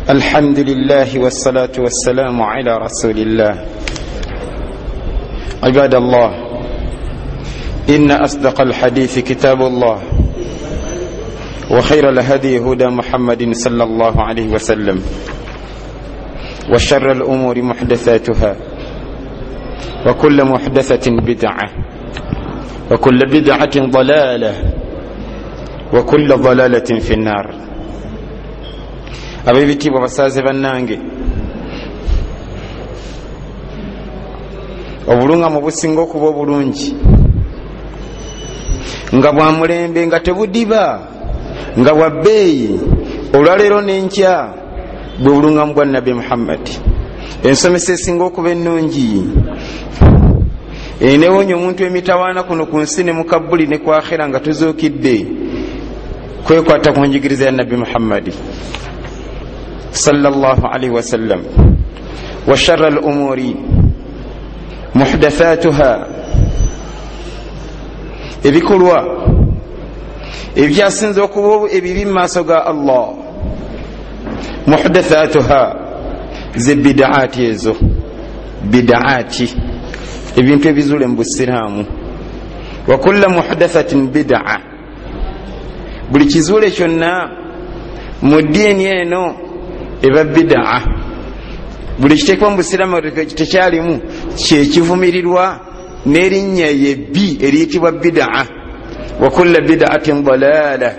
الحمد لله والصلاة والسلام على رسول الله. عباد الله، إن أصدق الحديث كتاب الله، وخير الهدي هدى محمد صلى الله عليه وسلم، وشر الأمور محدثاتها، وكل محدثة بدعة، وكل بدعة ضلالة، وكل ضلالة في النار. abebitibwa basaze bannange, obulungamu businga okuba obulungi nga bwa mulembe, nga tebudiba, nga bwa bbeeyi olwaleero n'enkya, bwe bulungamu bwa Nabbi Muhammad. Ensomesa esinga okuba ennungi eneewonya omuntu emitawaana kuno ku nsi ne mu kabbuli ne ku akhera nga tuzuukidde, kwekwata ku njigiriza ya Nabbi Muhammad sallallahu alaihi wasallam. wa sharra al-umuri muhdathatuha, ebikolwa ebyasinze okuba ebibi mu maaso ga Allah, muhdathatuha ze bid'aati, ezo bid'aati ebintu ebizuule mu busiraamu. wa kulla muhdathatin bid'a, buli kizuule kyonna mu ddiini eno eba bid'a. buli kiteekwa mu busiraamu tekyalimu kyekivumirirwa n'erinnya yebbi eriyitibwa bid'a. wa kulla bid'atin dalaala,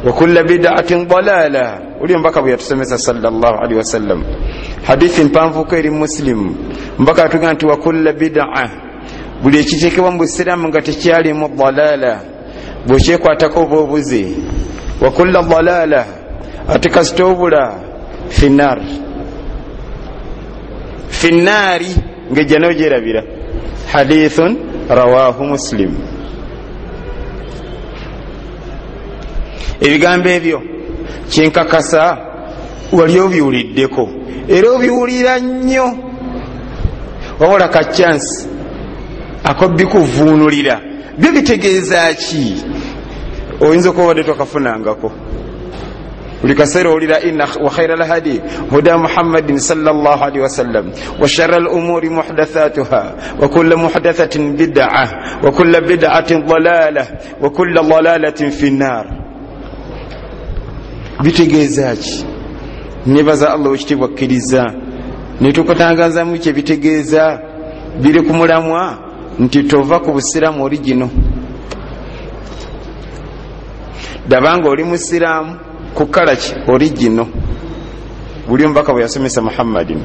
wa kulla bid'atin dalaala. oli omubaka bwe yatusomesa sallallahu alaihi wasallam, hadithi mpanvuko eri Muslim, mbaka atugamba nti wa kulla bid'a, buli ekiteekebwa mu busiraamu nga tekyalimu dalaala, bwekyekwatako oba obuze. wa kulla dalaala, ate kasita obula finnar, finnaari ng'ejja n'ogyerabira. hadithun rawahu Muslim. ebigambo ebyo kyenkakasa wali obiwuliddeko era obiwulira nnyo, wabula ka chance akobikuvuunulira byo bitegeeza ki? oyinza okuba wadde tokafunangako. buli kaseera owulira inna wa khayra al-hadi huda Muhammadin sallallahu alaihi wasallam, wa sharra al-umuri muhdathatuha, wa kullu muhdathatin bid'ah, wa kullu bid'atin dalalah, wa kullu dalalatin fi an-nar. bitegeeza ki? nebaza Allah ekitibwa kkiriza ne tukutangaza mu kye bitegeeza biri ku mulamwa nti tova ku busiraamu origino. dabanga oli musiraamu ku kalaki origino, buli omubaka bwe yasomesa Muhammadin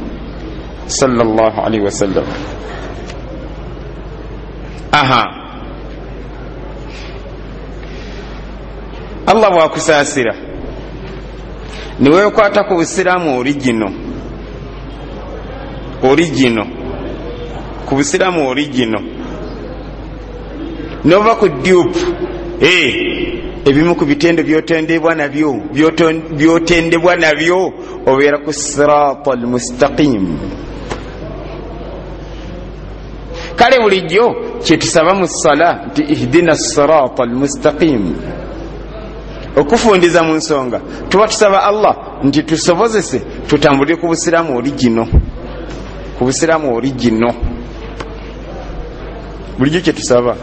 sallallahu alaihi wasallam. Allah bwakusaasira niweekwata ku busiraamu origino, ku busiraamu origino, nova ku dupe ebimu ku bitendo byotendebwa nabyo obeera ku sirata al-mustaqim. kale bulijjo kyetusaba mu ssala nti ihdina sirata al-mustaqim, okufundiza mu nsonga tuba tusaba Allah nti tusobozese tutambulire ku busiraamu origino, ku busiraamu origino. bulijjo kyetusaba.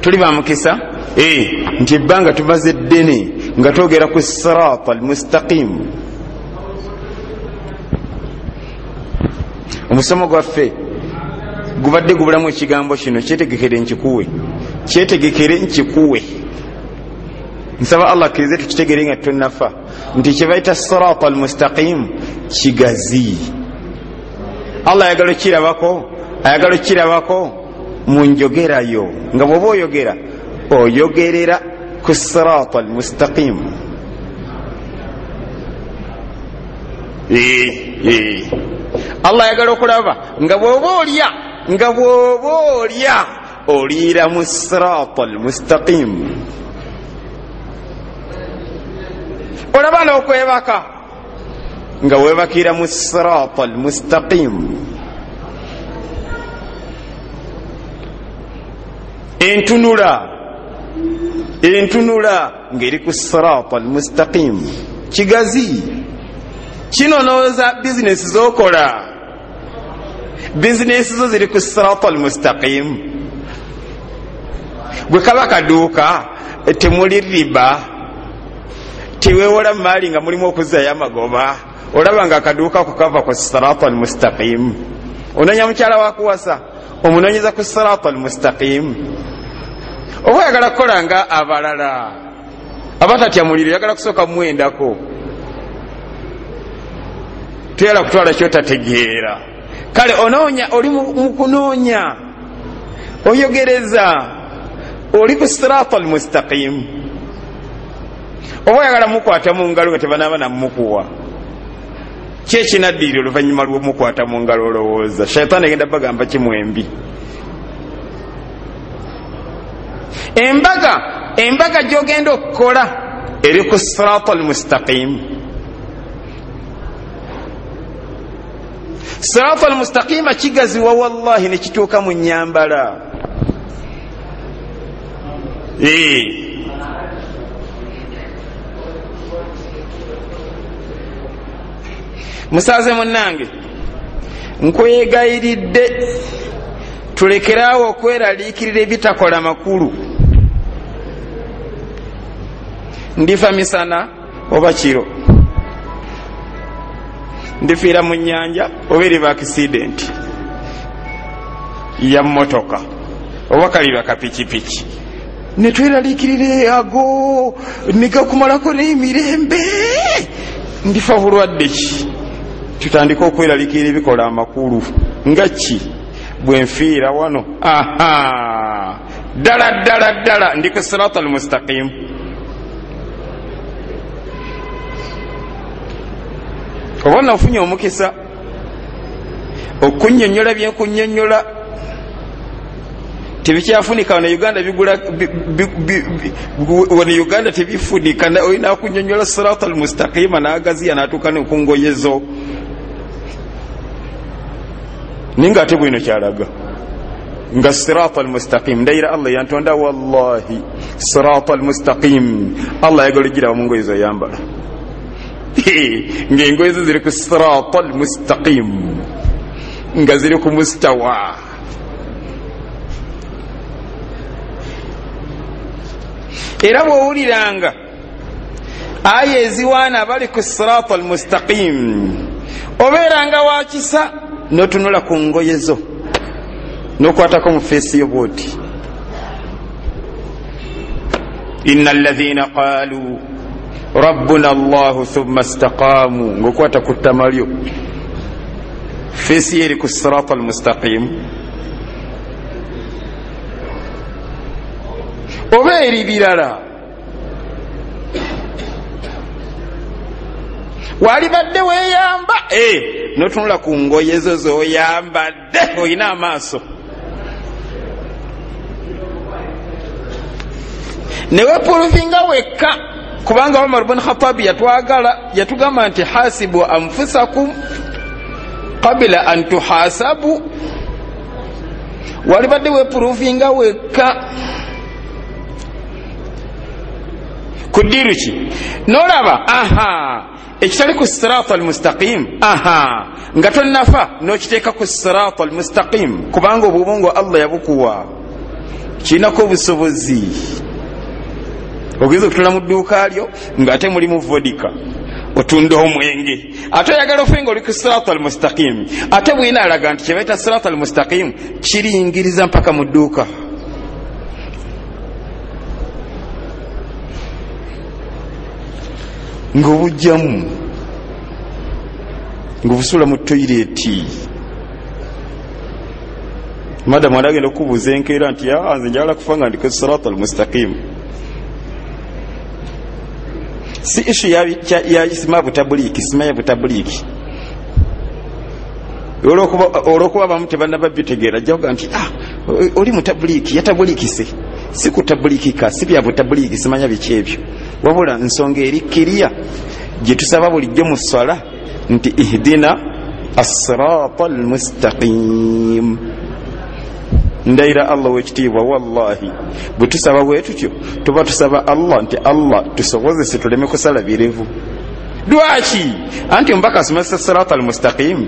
tuli bamukisa nti ebbanga tumaze eddene nga twogera ku sirata al-mustaqim. omusomo gwaffe gubadde gubulamu ekigambo kino, kyetegekere nkikuwe. nsaba Allah akkirize tukitegere nga tonnafa nti kyebayita sirata al-mustaqim kigazi. Allah ayagala okirabako mu njogerayo, nga bw'oba oyogerera ku sirata al-mustaqim. Allah ayagala okulaba nga bw'oba olya oliira mu sirata al-mustaqim. olaba n'okwebaka nga weebakira mu sirata al-mustaqim. entunula entunula ngeri ku sirata almustaqim. Kigazi kino nooza bizinesi zokola, bizinesi zo ziri ku sirata almustaqim. Gwe kaba kaduuka temuli riba, teweewola maali nga mulimu okuzzayo amagoba, olaba nga akaduuka kukava ku sirata almustaqim. Ononya mukyala wakuwasa omunonyeza ku sirata almustaqim. Oba oyagala kukola nga abalala abatatya muliro, yagala kusooka mumwendako, tuyala kutwala kyotategeera. Kale onoonya, oli mu kunoonya, oyogereza, oli ku sirata almustaqim. Oba oyagala mukwata mu ngalo nga tebanaaba namukuwa, kyekinaddiira oluvannyuma lw'omukwata mu ngalo olowooza shayitaani egenda bagamba kimwembi. Embaga gy'ogenda okukola eri ku sirata almustaqim. Sirata almustaqima kigaziwa wallahi ne kituuka mu nnyambala. Musaze munnange, nkwegayiridde tulekeraawo okweraliikirira ebitakola makulu. Ndifa misana oba kiro, ndifiira mu nnyanja oba eriba accident ya mmotoka oba kaliba kapikipiki, ne tweraliikirira ago negakumalako n'emirembe, ndifa bulwadde ki? Tutandika okweraliikirira ebikola amakulu nga ki? Bwe nfiira wano, ddala ndi ku sirata almustaqim. Oba nafunye omukisa okunnyonnyola byenkunnyonnyola, tebikyafunika wano Uganda, bigula wano Uganda tebifunika, olina okunnyonnyola sirata almustaqima n'agaziya n'atuuka ne ku ngoyezo. Ninga ate bwino kyalaga nga sirata almustaqim. Ndayira Allah yantonda wallahi sirata almustaqim. Allah yagala gira mu ngoyezo yambala, ng'engoye zo ziri ku sirata almustaqim, nga ziri ku mustawa. Era bw'owuliranga aya eziwaana abali ku sirata almustaqim, obeeranga wakisa n'otunula ku ngoye zo n'okwatako mu feesi yo bw'oti. inna alladhina qaalu rabbuna allahu thumma istaqaamu, ng'okwata ku ttama lyo, feesi eri ku sirata almustaqim. Oba eri birala walibadde weeyamba, n'otunula ku ngoye zo z'oyambadde, olina amaaso ne weepuluvinga wekka, kubanga Umar ibn Khattab yatugamba nti hasibu anfusakum qabla an tuhasabu. Walibadde weepuluvinga wekka kudiru ki? N'olaba ekitali ku sirata almustaqim, nga tonnafa n'okiteeka ku sirata almustaqim, kubanga obubongo Allah yabukuwa, kirinako obusobozi. Ogeza okutula mu dduuka lyo ng'ate mulimu vodika, otunda omwenge, ate oyagala ofenga oli ku sirata almustaqim, ate bwina alaga nti kyebaita sirata almustaqim kiringiriza mpaka mu dduuka. Ng'obujjamu ng'obusula mu toyireti, madamu alagenda okubuuza enkeera nti nze njagala kufa nga ndi ku sirata almustaqim. Si ishu ya isima butabuliki, sima ya butabuliki. Olwokuba bamu tebannaba bitegeera, ajjaga nti oli mutabuliki, yatabulikise. Si kutabulikika, si bya butabuliki, simanya biki ebyo. Wabula nsonga eri kiriya gye tusaba bulijjo mu ssala nti ihdina as-sirata al-mustaqim. ndayira Allah wekitiibwa wallahi bwe tusaba bwe tutyo tuba tusaba Allah nti Allah tusobozese tuleme kusala birevu. Lwaki? Anti omubaka asomesa sirata almustaqim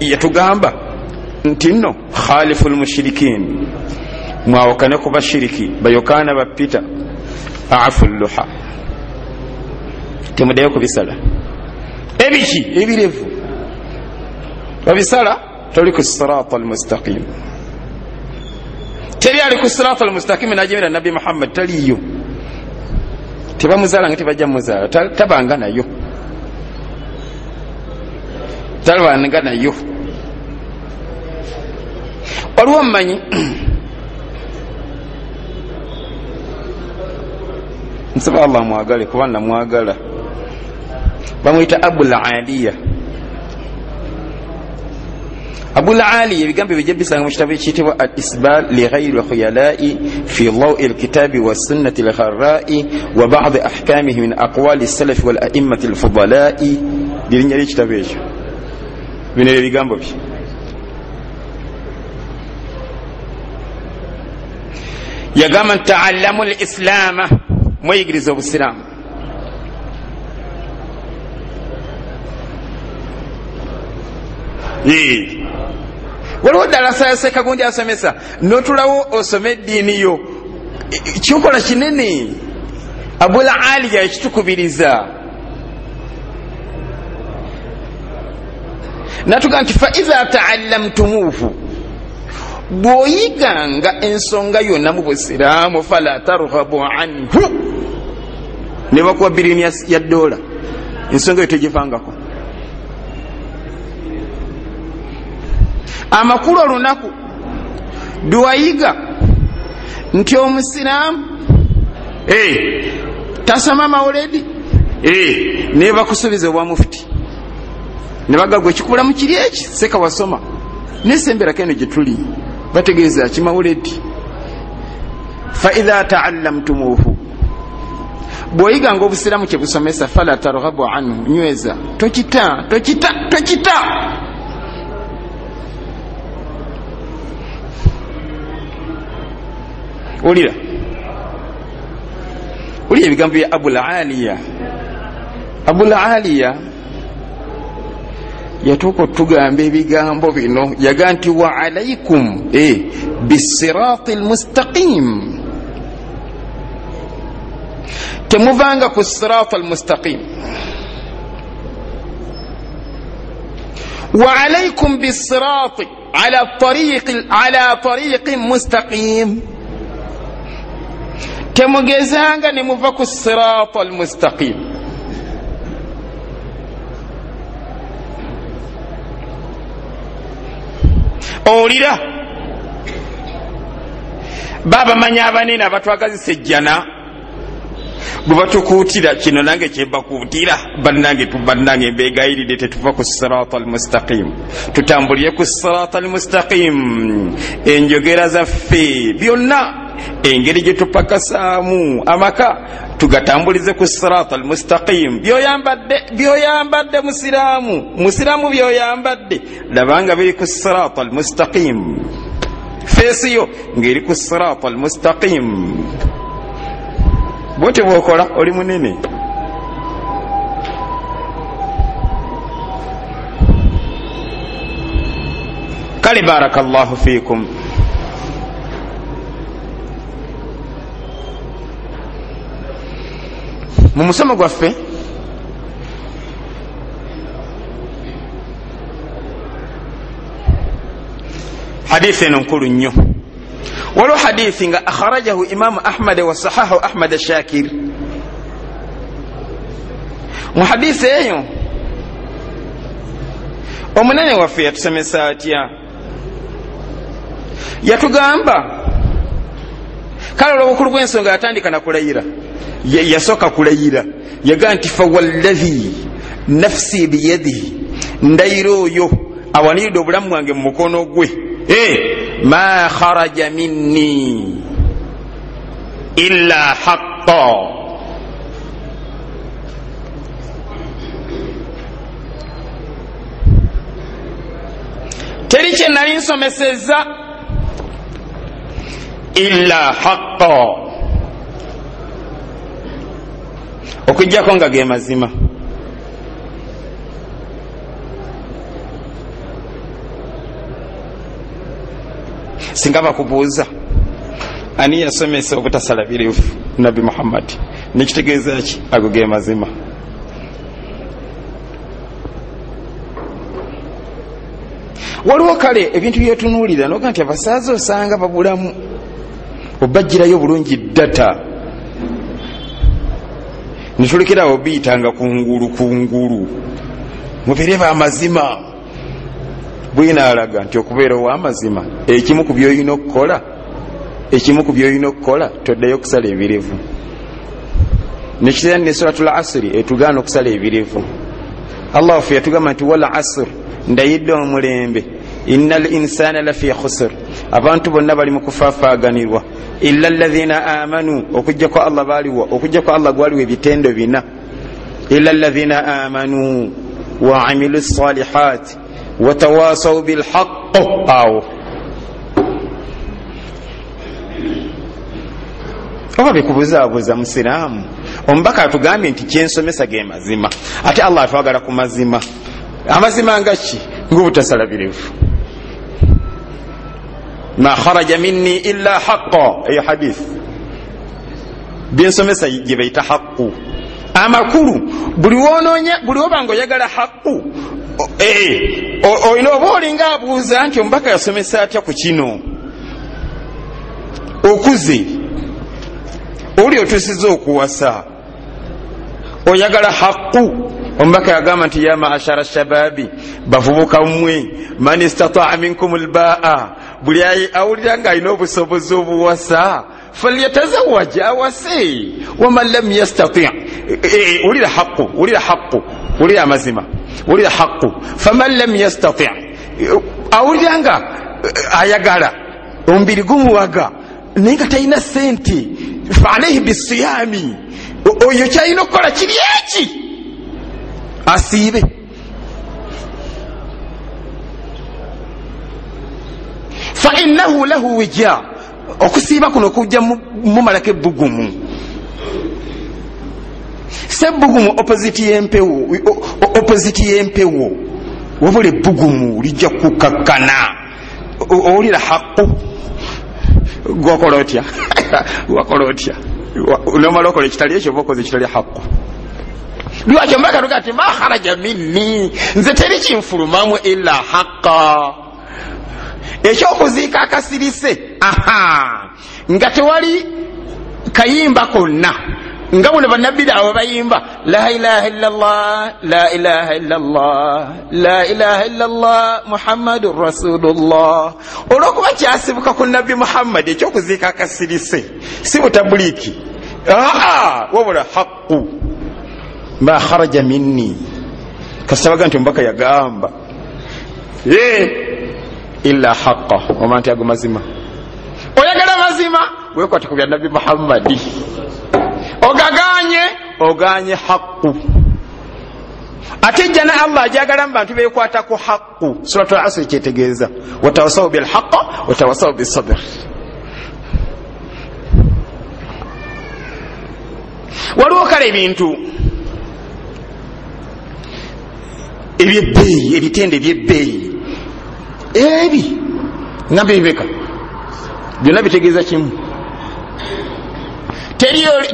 yatugamba nti nno khalifu lmushirikin, mwawokane ku bashiriki bayokaana bapita afu luha, temudeyo kubisala ebiki ebirevu babisala toli ku sirata almustaqim. Teri ali ku sirata almustaqim najemera nabi Muhammad taliyo, tebamuzala nga tebajja muzala, tabanga nayo, talwanga nayo. Waliwo mmanyi nsaba Allah mwagale kuba namwagala, bamuyita Abul Aliya. Abul Aliya ebigambo bijja bisanga mu kitabo ekiyitibwa Al-Isbal li ghayri khuyala'i fi dawi al-kitabi was-sunnati al-kharra'i wa ba'd ahkamihi min aqwali as-salaf wal a'immati al-fudala'i. Lirinnya ly'ekitabo ekyo bino ebigambo bye. Yagamba ta'allamu al-islaama, mweyigiriza obusiraamu. Waliwo ddala sayaseka gundi asomesa n'otulawo osome eddiini yo, kyokola kinene. Abul Aliya ekitukubiriza natuga nti fa iza ta'allamtumuuhu, bw'oyiganga ensonga yonna mu busiraamu fala targhabu anhu, ne bakuwa $1 billion ensonga yo tegivangako. Amakulu olunaku duwayiga nti omusiraamu tasoma mawuledi ne bakusubiza obwa mufuti ne bagagwa ekikulamu kiri eki seka wasoma nesembera keno gye tuli bategeeza ki mawuledi. Fa idha ta'allamtumuhu, bw'oyiga nga obusiraamu kye busomesa fala targhabu anhu, nyweza tokita. Ulira ebigambo bya Abul Aliya. Abul Aliya yatuuka otugamba ebigambo bino, yaga nti wa alaikum bisirati almustaqim, temuvanga ku sirata almustaqim. Wa alaikum bisirati ala tariqin mustaqim, temugezanga ne muva ku sirata almustaqim. Olira baba manya abanene abatwagazisa ejjana bwe batukuutira kino nange kyebakuutira bannange mbeegayirire tetuva ku sirata almustaqim, tutambulire ku sirata almustaqim. Enjogera zaffe byonna, engeri gye tupakasaamu amaka tugatambulize ku sirata almustaqim. Byoyambadde musiraamu byoyambadde labanga biri ku sirata almustaqim, feesi yo ngeri ku sirata almustaqim. Bw'otyo bw'okola oli munene. Kale barakallahu fiikum. Mu musomo gwaffe hadithi eno nkulu nnyo. Waliwo hadithi nga akharajahu Imamu Ahmad wa sahahu Ahmad Shakir. Mu hadithi eyo omunene waffe yatusomesa atya? Yatugamba kale olw'obukulu bw'ensonga yatandika na kulayira. Yasooka kulayira yaga nti fawallahi nafsi biyadihi, ndayira oyo awaniridde obulamu bwange mu mukono gwe, ma kharaja minni illa haqqa, teri kye nali nsomesezza illa haqqa, okujjako nga ge mazima. Singa bakubuuza ani yasomesa obutasala birevu Nabi Muhammad, nekitegeeza ki? Ago ge mazima. Waliwo kale ebintu byetunuulira noga nti abasaazi osanga babulamu, obajjirayo bulungi data, netulekerawo biyitanga kungulu mubeere b'amazima. Bwinaalaga nti okubeera ow'amazima ekimu ku by'olina okukola toddayo okusala ebirevu. Nekitera ne suratul asri etugaana okusala ebirevu. Allah ffe yatugamba nti wal asr, ndayidde omulembe, innal insana lafi khusr, abantu bonna bali mu kufaafaaganirwa, illa alladhina amanu, okujjako Allah baaliwo, okujjako Allah gwaliwo ebitendo bina, illa alladhina amanu wa amilu salihat watawasaw bilhaqq. Awo oba bikubuzaabuza musiraamu, omubaka atugambye nti kyensomesa ge mazima, ate Allah atwagala ku mazima. Amazima nga ki? Ng'obutasala birevu. Ma kharaja minni illa haqqa, eyo hadith. Byensomesa gye bayita haqqu. Amakulu buli wobanga oyagala haqqu, olina oba olinga abuuza nti omubaka yasomesa atya ku kino. Okuze oli otusiza okuwasa, oyagala haqqu. Omubaka yagamba nti ya maashara shababi, bavubuka mmwe, man istata'a minkum albaa, buli awulira nga alina obusobozi obuwasa falyatazawwaj, awase. Waman lam yastati', ulira haqqu, ulira amazima, ulira haqqu. Faman lam yastati', awulira nga ayagala omubiri gumuwaga naye nga talina sente, fa alayhi bisiyami, oyo kyalina okukola kiri eki, asiibe. Fa innahu lahu wija, okusiiba kuno kujja mumalako ebbugumu. Sebbugumu opposite y'empewo, wabula ebbugumu lijja kukakkana. Owulira haqqu, gwokola otya? Wakola otya? Nomala okola ekitali ekyo oba okoze ekitali haqqu. Lwaki omubaka tuga nti ma kharaja minni, nze teri kinfulumamu illa haqqa. Ekyokuziika akasirise, nga tewali kayimba konna, nga buno bannabbi awo bayimba la ilaha illallah, la ilaha illallah, la ilaha illallah muhammadur rasulullah. Olwokuba kyasibuka ku nabbi Muhammad, ekyokuziika akasirise si butabuliki, wabula haqqu. Ma kharaja minni, kasabaga nti omubaka yagamba illa haqqa, omanti ago mazima. Oyagala mazima, wekwate ku bya nabbi Muhammad, oganye haqqu. Ate jana Allah ajagala bantu bekwata ku haqqu. Suratul asr kyetegeeza watawasaw bil haqq watawasaw bis sabr. Waliwo kale ebintu ebyebbeeyi, ebitende ebyebbeeyi ebi nga bibeka byonna bitegeeza kimu.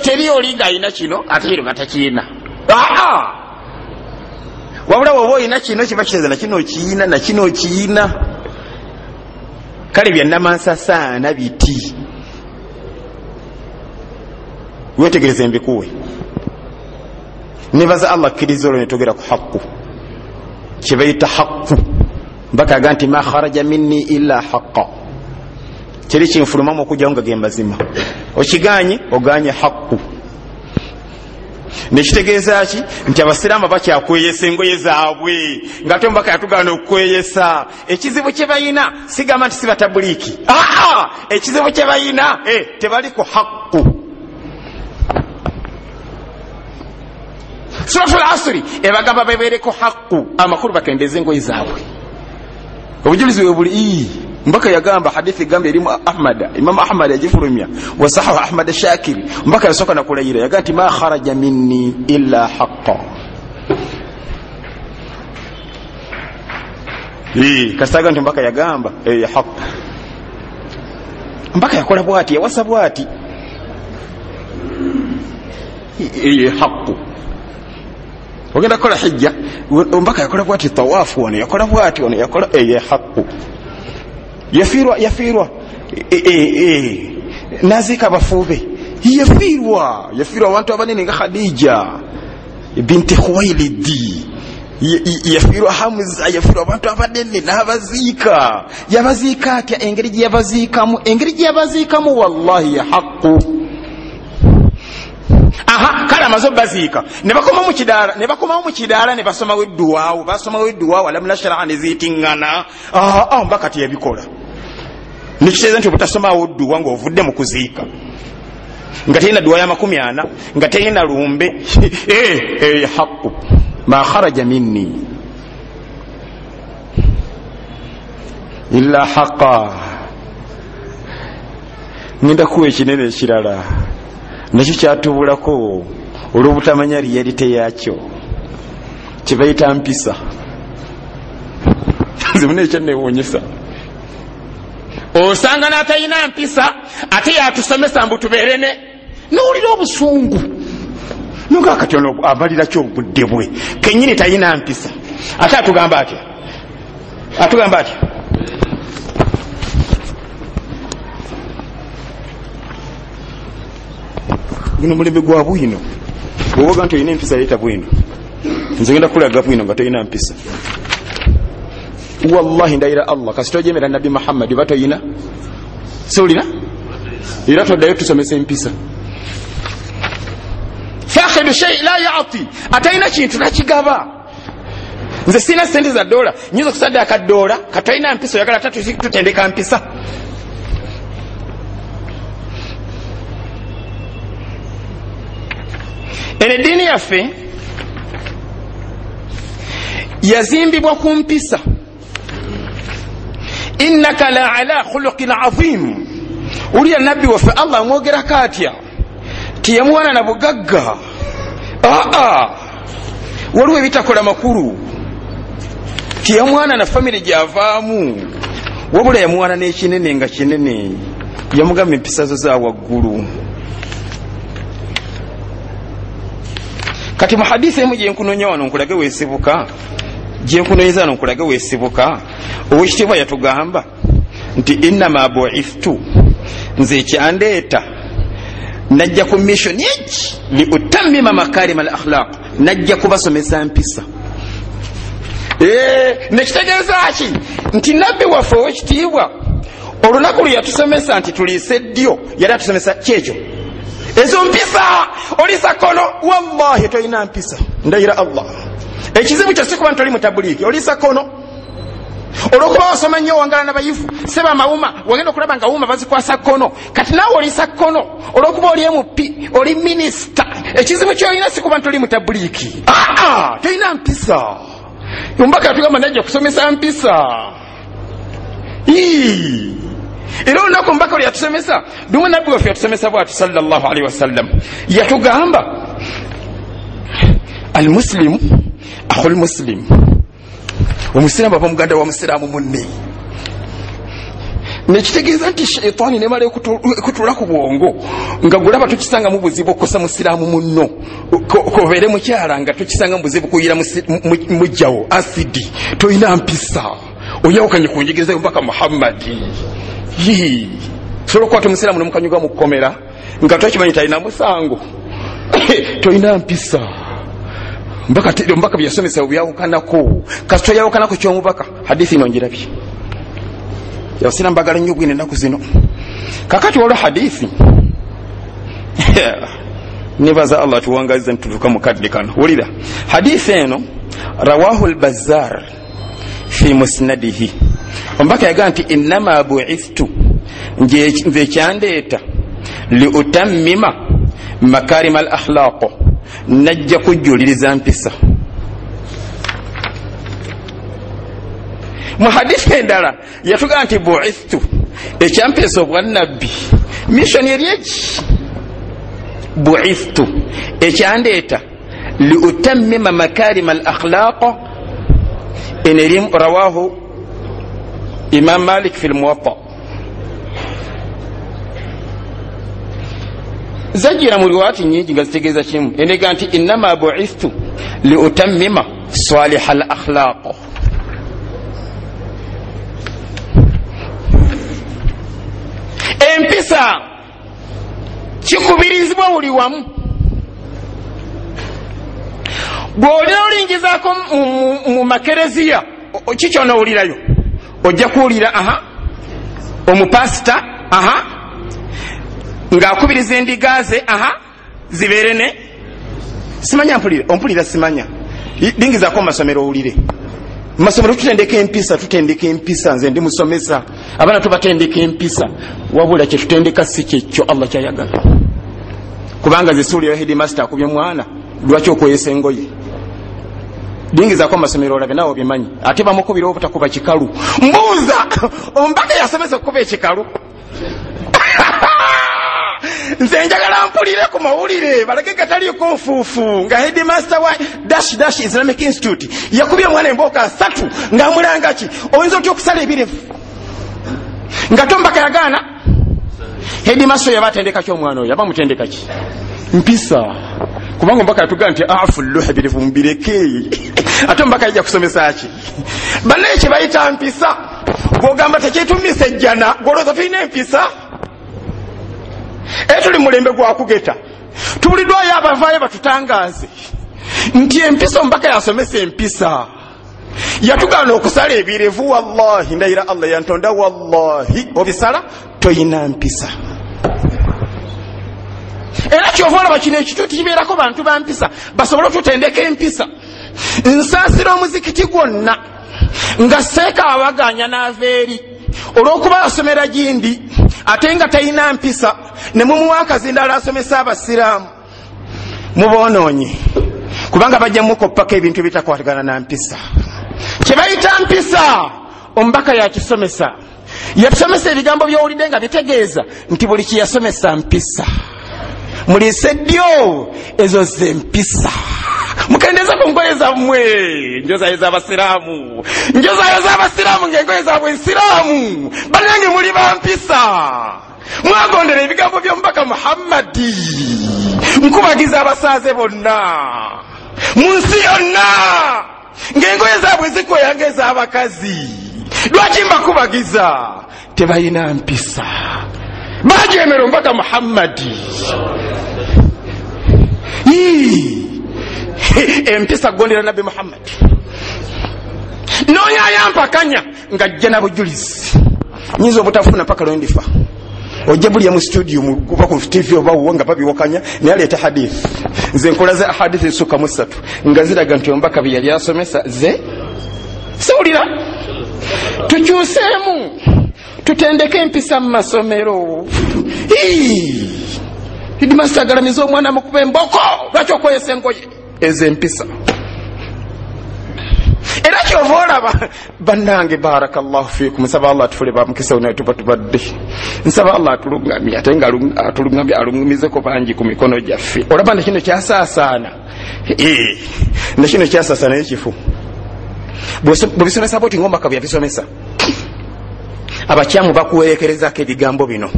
Teri oliga alina kino ate kino nga takiina. Wabula woba olina kino kiba kitegeeza nakino okiyina. Kale byannamansasa biti, wetegereze mbikuwe. Nebaza Allah akkiriza olwo netogera ku haqqu, kibayita haqqu. Mbaka aga nti ma kharaja minni illa haqqa, teri kinfulumamu okujjawo nga ge mazima. Okiganye oganye haqqu. Nekitegeeza ki? Nti abasiraamu bakyakweyesa engoye zaabwe, ng'ate omubaka yatugaana okukweyesa. Ekizibu kye bayina sigamba nti si batabuliki, ekizibu kye bayina tebali ku haqqu. Suratul asri ebagamba bebeere ku haqqu, amakulu bakendeze engoye zaabwe. Obujulizi we buli mpaka yagamba hadithi gamba erimu Ahmad, Imam Ahmad yagifulumya wasahahu Ahmad Shakiri, mpaka yasoka nakulayira yaga nti ma kharaja minni illa haqqan. Kasaga nti mpaka yagamba haqq, mpaka yakola bwati, yawasa bwati haqqu. Ogenda kola hijja mpaka yakola bwati tawafu, wano yakola bwati, wano yakola haqqu. Yafirwa nazika bafube, yafirwa abantu abanene nga Khadija binti Khuwailid, yafirwa Hamza, yafirwa abantu abanene n'abaziika. Yabaziika atya? engeri gye yabaziikamu wallahi ya haqqu. Kale amaze baziika ne bakomawo mu kidaala ne basomawo edduwaawo alam nashraha ne ziitiŋŋana. Mbaka teyabikola. Nikitegeeza nti obutasomawo dduwa ng'ovudde mu kuziika, nga terina dduwa ya 40, nga terina lumbe. Haqqu ma kharaja minni illa haqqa. Ngenda kuwa ekinene ekirala nakyo kyatubulako olw'obutamanya realite yaakyo, kye bayita mpisa. Nze muna ekyanneewuunyisa, osanga n'atalina mpisa ate yatusomesa mbu tubeerene n'owulira obusungu nuga kati ono abalira ki obudde bwe kennyini talina mpisa ate atugamba atya guno mulembe gwa bwino. Bw'oboga nti olina empisa leeta bwino, nze ngenda kulaga bwino nga tolina mpisa. Wallahi ndayira Allah kasita ojemera Nabi Muhammad batoyina solina era toddayo tusomesa empisa. Fakhidu shay la ya'ti, atayina kintu nakigaba. Nze sina sente za dola nyizo kusadaka dola katoyina mpisa yakala tatu tutendeka mpisa. Ene dini yaffe yazimbibwa ku mpisa. Innaka la ala khuluqin azim. Uriya nabbi waffe Allah amwogerako atya tiyamuwana na bugagga. Waliwo ebitakola makulu, tiyamwana na family gyavaamu, wabula yamuwana n'ekinene nga kinene. Yamugamba empisa zo za waggulu. Kati mu hadisi emu gyenkunonya wano nkulage weesibuka, gyenkunoyeza wano nkulage weesibuka, owekitiibwa yatugamba nti innama bu'ithtu, nze ekyandeeta najja ku mission egi li utammima makarima al akhlaq, najja kubasomesa mpisa. Nekitegeeza ki nti nabbi waffe owekitiibwa olunaku lwe yatusomesa nti tuliise ddyo yali atusomesa kyekyo, ezo mpisa. Olisa kono wallahi toyina mpisa, ndayira Allah. Ekizibu kyo si kuba ntoli mutabuliki, olisa kono olwokuba wasoma nnyo wangala n'abayivu seba mawuma wagenda okulaba nga wuma bazikwasa kono. Kati naawe olisa kono olwokuba oli MP, oli minisita. Ekizibu kyolina si kuba ntoli mutabuliki, toyina mpisa. Yombaka yatugamba najja kusomesa mpisa. Era olunaku mbaka lwe yatusomesa, dumu nabbi waffe yatusomesa bw'ati sallallahu alaihi wasallam, yatugamba almuslimu akhul muslim, omusiraamu aba muganda wa musiraamu munne. Nekitegeeza nti shaitaani nemala ekutula ku bwongo nga gulaba tukisanga mu buzibu okukosa musiraamu munno, kobeere mukyala nga tukisanga mu buzibu kuyira mujjawo asidi, toyina mpisa, oyawukanye ku njigiriza y'omubaka Muhammadi. Sobola okukwata omusiraamu n'omukanyuga mu kkomera nga tokimanyi talina musango, toyina mpisa. Mbaka byasomesa byawukanako, kasi toyawukanako ky'omubaka. Hadithi ino ngirabye, yasina mbagala nnyo bwino ennaku zino. Kakati olwo hadithi nebaza Allah tuwangaziza ntutuka mu kadde kano. Wulira hadithi eno rawahu al-Bazzar fi musnadihi. Ombaka yaga nti innama bu'ithtu, nze kyandeeta li utammima makarima al akhlaq, najja kujuliriza mpisa. mu hadisi endala yatugaa nti bu'ithtu ekyampeesa obwannabbi mission eri eki bu'ithtu ekyandeeta liutammima makarima al akhlaq eneri rawahu imam malik fi lmuwatta zajira mu riwaati nyingi nga zitegeeza kimu enega nti innama bu'ithtu liutammima salih al akhlaq empisa kikubirizibwa buli wamu bw'olina olingizaako mu makereziya kikyonowulirayo ojja kuwulira omupasita ng'akubiriza endiga ze zibeere ne simanya ompulira simanya lingizaako mu masomero owulire mu masomero tutendeka empisa nze ndi musomesa abaana tubatendeka empisa wabula kyetutendeka si kyekyo Allah kyayagala kubanga zisuulirayo headmaster akubye mwana lwaki okweyesa engoye lingizaako mu masomero olabe naawe bimanyi ate bamukubira obutakuba kikalu mbuuza ombaka yasomesa okukuba ekikalu nze njagala mpulire ku mawulire balage gataliiko nfuufu nga headmaster wa dash Islamic Institute yakubye omwana embooka 3 ng'amulanga ki oyinza otya okusala ebirevu nga tombaka yagaana headmaster yaba atendeka ki omwana oyo yaba mutendeka ki mpisa kubanga ombaka yatugaa nti afulluh ebirevu mbireke ate ombaka yajja kusomesa ki bannaye kye bayita mpisa bw'ogamba tekyetumisa ejjana gwolowooza tulina empisa tuli mulembe gwa kugeta tubuliddwayo abavaayo batutangaze nti empisa ombaka yasomesa empisa yatugaana okusala ebirevu wallahi ndayira Allah yantonda wallahi obisala toyina mpisa era kyova olaba kino ekituuti kibeerako bantu ba mpisa basobole otutendeka empisa nsaasira omuzikiti gwonna nga seeka abaganya n'aveeri olw'okuba asomera gindi ate nga talina mpisa ne mumuwa akazindala asomesa abasiraamu muboonoonye kubanga bajja mukoppako ebintu ebitakwatagana na mpisa kye bayita mpisa omubaka yakisomesa yatusomesa ebigambo by'owulidde nga bitegeeza nti buli kiyasomesa mpisa muliise ddyo ezo ze mpisa mukendeeza ku ngoye zammwe njozayo z'abasiraamu ng'engoye zaabwe ensiraamu bannange muli bampisa mwagondera ebigambo by'omubaka Muhammadi nkubagiza abasaaze bonna mu nsi yonna ng'engoye zaabwe zikoya ng'ez'abakazi lwaki mbakubagiza tebalina mpisa bajeemera omubaka Muhammadi empisa gondera nabbi Muhammad noyayampakanya nga jja na bujulizi nyinza obutafuna paka lwendifa ojja bulya mu studio kuba ku TV oba nga babiwakanya naye aleeta hadith nze nkola za hadith esukka mu 3 nga ziraga nti ombaka bye yali asomesa ze siwulira tukyuseemu tutendeke empisa mu masomero headmaster agalamiza omwana mu kuba emboko lwaki okweyesa engoye ez'empisa era kyova olaba bannange barakallahu fiikum nsaba Allah atufule bamukisa naye tuba tubadde nsaba Allah atulungamye ate nga atulungamye alungumizeko bangi ku mikono gyaffe olaba ne kino kyasaasaana ne kino kyasaasaana ekifu bwebisomesa boti ng'omubaka bwe yabisomesa abakyamu bakuwerekerezako ebigambo bino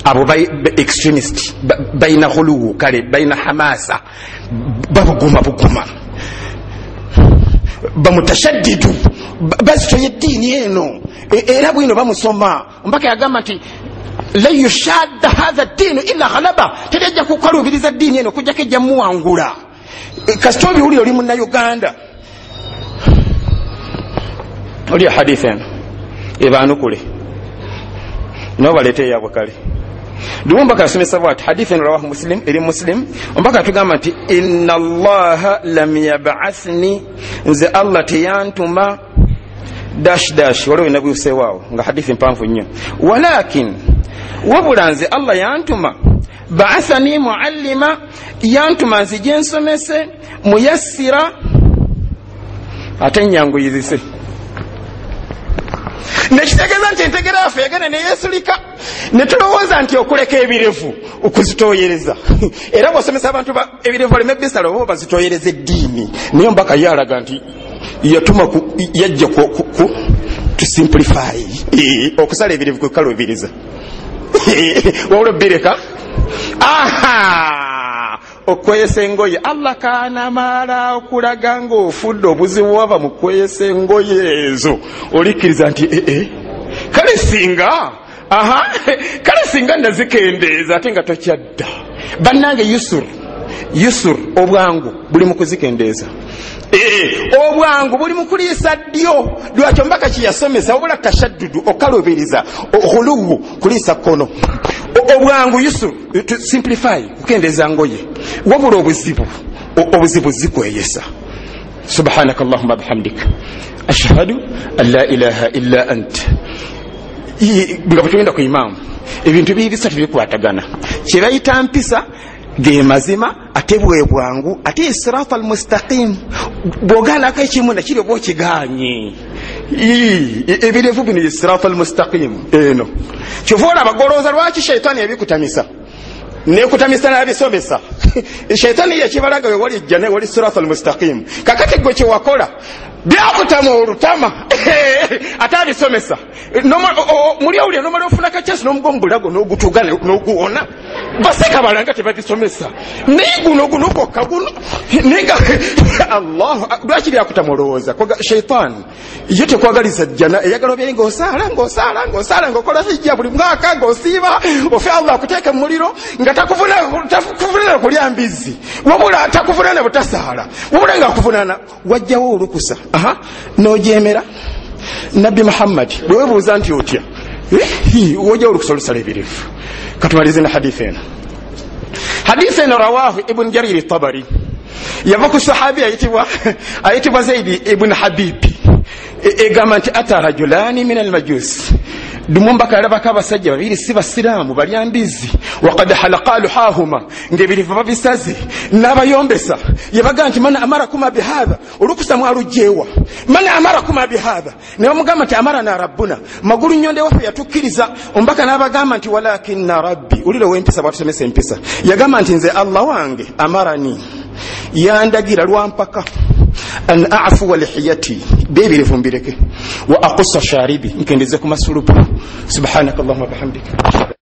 abo extremist baina khuluwu kale baina hamasa babuguma bamutashaddidu bazitoye eddiini eno era bwino bamusoma ombaka yagamba nti la yushadda hadha ddiinu illa ghalaba tejja kukalubiriza ddiini eno kujjako ejja muwangula kasita obiwulire oli munnayuganda oli hadith eno ebaanukule nobaleete eyabwe kale lumbaka asomesa bwati hadithi rawahu muslim eri muslim ombaka atugamba nti inna allaha lam yab'athni nze Allah tiyantuma dash waliwo nabuyusewaawo nga hadithi mpanvu nnyo walakin wabula nze Allah yantuma ba'athani muallima yantuma nzije nsomese muyassira ate nyanguyizise nekitegeeza nti entegera yaffe yagenda neyesulika netulowooza nti okuleka ebirevu okuzitoyereza era bw'osomesa abantu ebirevu baleme bisala oba bazitoyereza eddiini naye mbaka yalaga nti yatuma yajja to simplify okusala ebirevu kwekalubiriza wawula bireka okweyesa engoye Allah kaanamala okulaga ng'ofudde obuzibu wava mu kweyesa engoye ezo olikkiriza nti kale singa nazikendeeza ate nga tokyadda bannange yusur obwangu buli mu kuzikendeeza obwangu buli mu kuliisa ddyo lwakyo mbaka kiyasomesa wabula tashaddudu okalubiriza ohuluwu kuliisa kkono obwangu yusur to simplify kukendeeza ngoye wabula obuzibu zikweyesa subhanaka allahumma bihamdika ashhadu an la ilaha illa anta nga bwetugenda ku imaamu ebintu bisatu bikwatagana kyebayita mpisa ge mazima ate bwe bwangu ate sirata almustaqim bw'ogaanako ekimu nakiri oba okiganye ebirevu bino sirata almustaqim eno kyova olaba golooza lwaki shaitaani yabikutamisa nekutamisa n'abisomesa shaitaani yakibalaga we wali ejja ne wali sirata almustaqim kakati gwe kyewakola byakutama olutama ate abisomesa muli awulira nomala ofuna kakyasi n'omugomubulago n'ogutuga n'oguwona baseka balanga tebabisomesa naye guno gwokka guno ninga allah lwaki byakutama olowooza shaitaani ye tekwagaliza jjana eyagala obeere ng'osaala ng'okola hijja buli mwaka ng'osiiba ofe allah akuteeka mu muliro nga takuvunana kulya mbizi wabula takuvunana butasaala wabula ng'akuvunana wajjawo olukusa n'ojeemera nabbi muhammadi bwe weebuuza nti otya wojjawo olukusa olusala ebirevu katumalize na hadithi eno rawahu ibn jariri tabari yava ku sahabi ayitibwa zaidi ibn habibi egamba nti ata rajulani min almajusi dumumbaka yalabako abasajja babiri si basiraamu balya mbizi wakad halaka luhahuma ng'ebirivu babisaze n'abayombesa yabaga nti man amarakuma bihadha olukusa mwalujeewa man amarakuma bihadha ne bamugamba nti amarana rabbuna magulu nyonde waffe yatukkiriza ombaka n'abagamba nti walakinna rabbi ulira w'empisa bwatusomesa empisa yagamba nti nze allah wange amarani yandagira lwampaka an a'fuwa lihiyati bebirevu mbireke wa aqussa sharibi nkendeze ku masulubu subhanakallahumma bihamdika